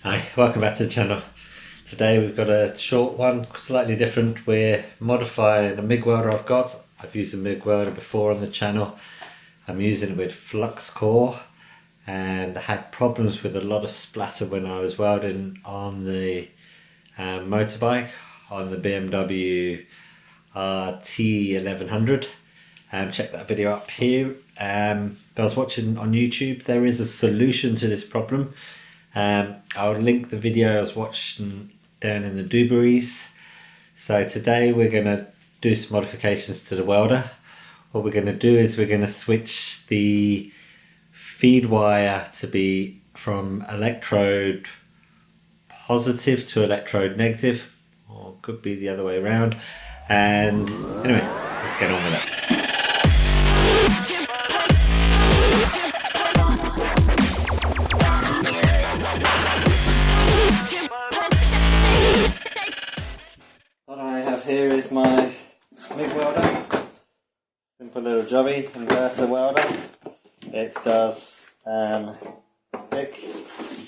Hi, welcome back to the channel. Today we've got a short one, slightly different. We're modifying a MIG welder I've got. I've used a MIG welder before on the channel. I'm using it with Flux core and I had problems with a lot of splatter when I was welding on the motorbike, on the BMW T1100. Check that video up here. I was watching on YouTube. There is a solution to this problem. I'll link the video I was watching down in the Dooberies. So today we're going to do some modifications to the welder. What we're going to do is we're going to switch the feed wire to be from electrode positive to electrode negative, or could be the other way around. And anyway, let's get on with it. What I have here is my MIG welder, simple little jobby inverter welder. It does stick,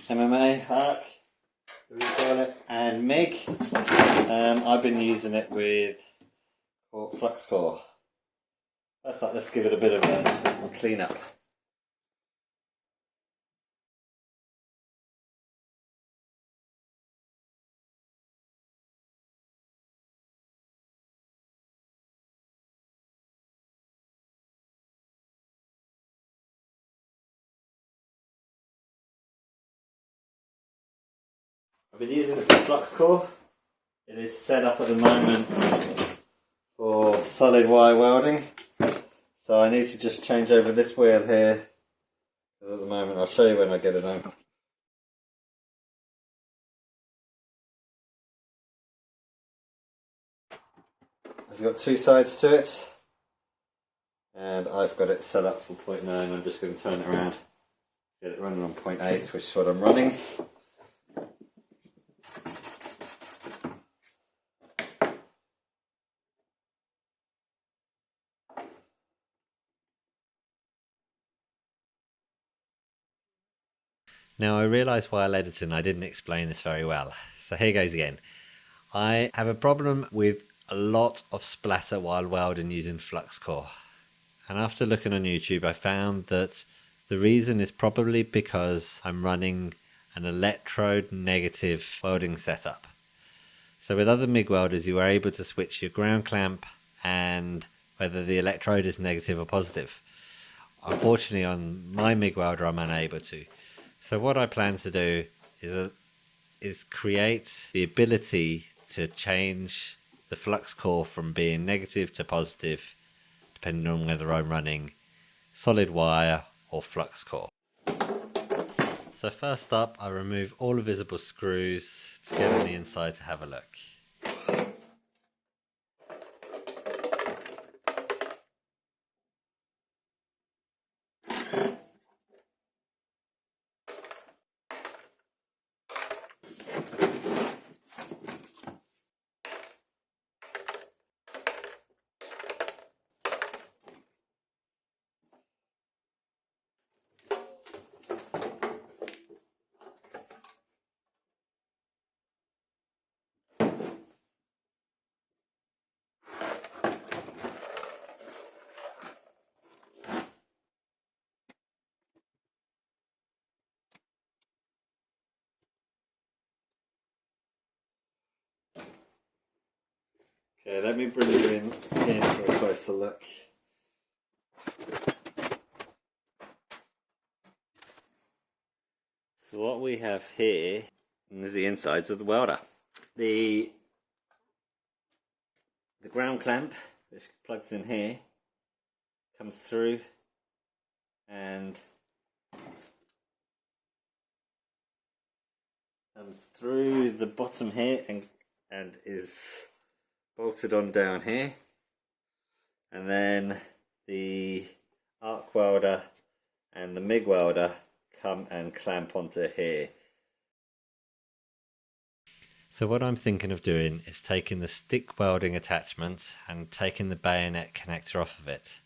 MMA, arc, and MIG. I've been using it with Flux core. Let's give it a bit of a clean up. I've been using it for Flux core. It is set up at the moment for solid wire welding. So I need to just change over this wheel here. Because at the moment, I'll show you when I get it home. It's got two sides to it. And I've got it set up for 0.9. I'm just going to turn it around. Get it running on 0.8, which is what I'm running. Now I realise while editing I didn't explain this very well, so here goes again. I have a problem with a lot of splatter while welding using Flux core, and after looking on YouTube I found that the reason is probably because I'm running an electrode negative welding setup. So with other MIG welders you are able to switch your ground clamp and whether the electrode is negative or positive. Unfortunately on my MIG welder I'm unable to. So what I plan to do is create the ability to change the flux core from being negative to positive, depending on whether I'm running solid wire or flux core. So first up, I remove all the visible screws to get on the inside to have a look. Okay, let me bring you in here for a closer look. So what we have here is the insides of the welder. The ground clamp, which plugs in here, comes through and comes through the bottom here and is bolted on down here, and then the arc welder and the MIG welder come and clamp onto here. So what I'm thinking of doing is taking the stick welding attachment and taking the bayonet connector off of it.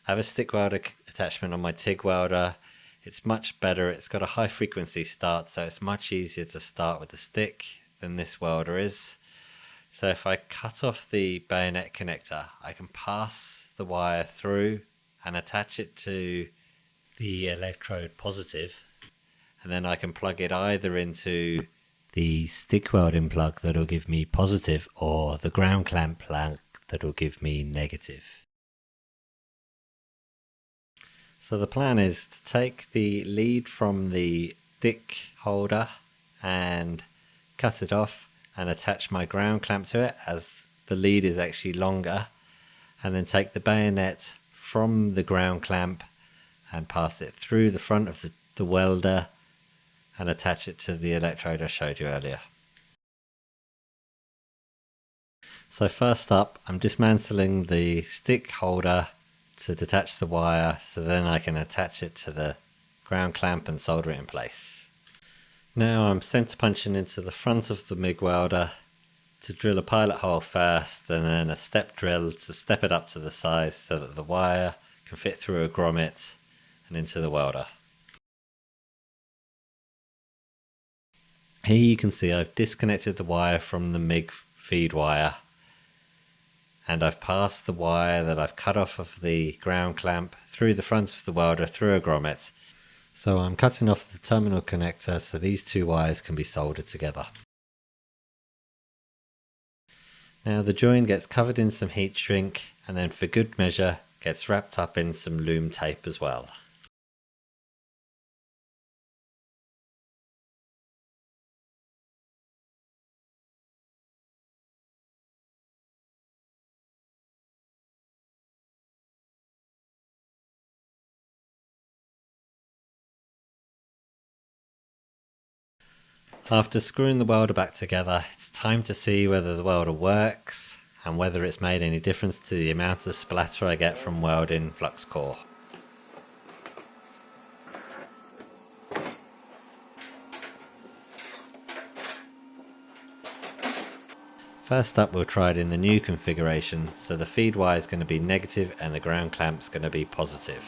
I have a stick welder attachment on my TIG welder. It's much better. It's got a high frequency start, so it's much easier to start with the stick than this welder is. So if I cut off the bayonet connector, I can pass the wire through and attach it to the electrode positive, and then I can plug it either into the stick welding plug that'll give me positive or the ground clamp plug that'll give me negative. So the plan is to take the lead from the stick holder and cut it off and attach my ground clamp to it, as the lead is actually longer, and then take the bayonet from the ground clamp and pass it through the front of the welder and attach it to the electrode I showed you earlier. So first up, I'm dismantling the stick holder to detach the wire, so then I can attach it to the ground clamp and solder it in place. Now I'm center punching into the front of the MIG welder to drill a pilot hole first, and then a step drill to step it up to the size so that the wire can fit through a grommet and into the welder. Here you can see I've disconnected the wire from the MIG feed wire, and I've passed the wire that I've cut off of the ground clamp through the front of the welder through a grommet. So I'm cutting off the terminal connector so these two wires can be soldered together. Now the joint gets covered in some heat shrink, and then for good measure gets wrapped up in some loom tape as well. After screwing the welder back together, it's time to see whether the welder works and whether it's made any difference to the amount of splatter I get from welding flux core. First up, we'll try it in the new configuration, so the feed wire is going to be negative and the ground clamp is going to be positive.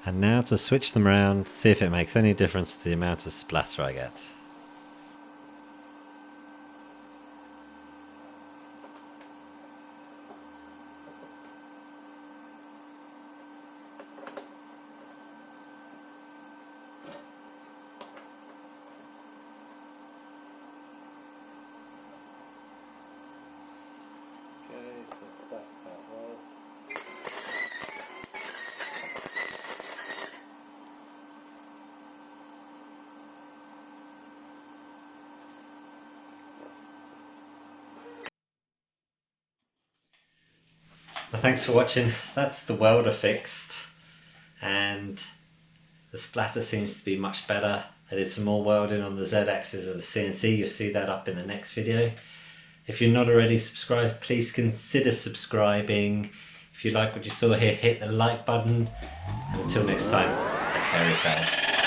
And now to switch them around, see if it makes any difference to the amount of splatter I get. Well, thanks for watching. That's the welder fixed, and the splatter seems to be much better. I did some more welding on the Z-axis of the CNC. You'll see that up in the next video. If you're not already subscribed, please consider subscribing. If you like what you saw here, hit the like button. And until next time, take care of yourselves.